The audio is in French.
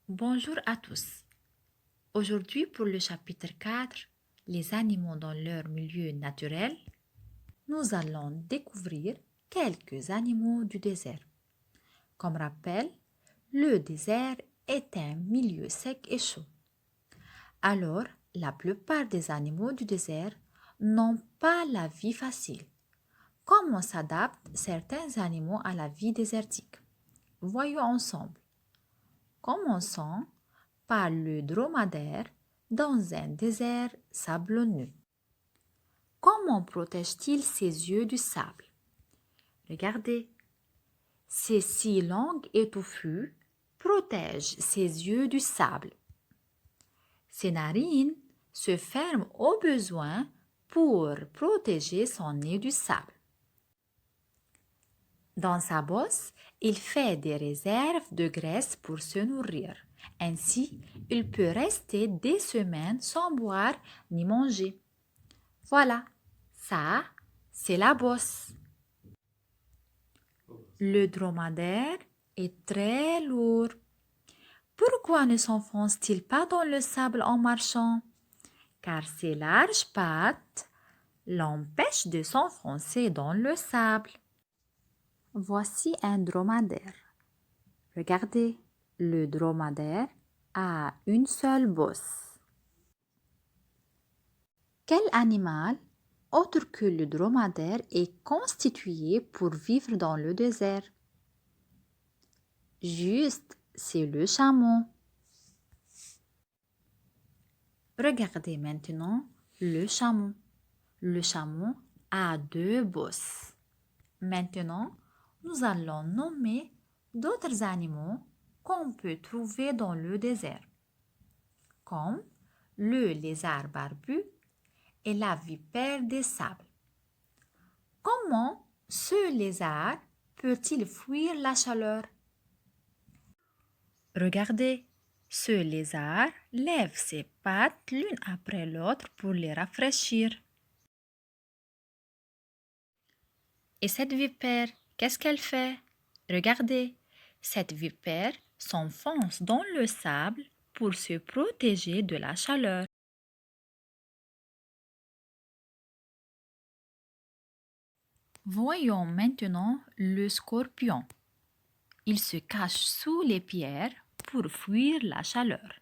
Bonjour à tous. Aujourd'hui, pour le chapitre 4, les animaux dans leur milieu naturel, nous allons découvrir quelques animaux du désert. Comme rappel, le désert est un milieu sec et chaud. Alors, la plupart des animaux du désert n'ont pas la vie facile. Comment s'adaptent certains animaux à la vie désertique? Voyons ensemble. Commençons par le dromadaire dans un désert sablonneux. Comment protège-t-il ses yeux du sable? Regardez, ses six langues et touffues protègent ses yeux du sable. Ses narines se ferment au besoin pour protéger son nez du sable. Dans sa bosse, il fait des réserves de graisse pour se nourrir. Ainsi, il peut rester des semaines sans boire ni manger. Voilà, ça, c'est la bosse. Le dromadaire est très lourd. Pourquoi ne s'enfonce-t-il pas dans le sable en marchant? Car ses larges pattes l'empêchent de s'enfoncer dans le sable. Voici un dromadaire. Regardez, le dromadaire a une seule bosse. Quel animal, autre que le dromadaire, est constitué pour vivre dans le désert? Juste, c'est le chameau. Regardez maintenant le chameau. Le chameau a deux bosses. Maintenant, nous allons nommer d'autres animaux qu'on peut trouver dans le désert, comme le lézard barbu et la vipère des sables. Comment ce lézard peut-il fuir la chaleur? Regardez, ce lézard lève ses pattes l'une après l'autre pour les rafraîchir. Et cette vipère, qu'est-ce qu'elle fait? Regardez, cette vipère s'enfonce dans le sable pour se protéger de la chaleur. Voyons maintenant le scorpion. Il se cache sous les pierres pour fuir la chaleur.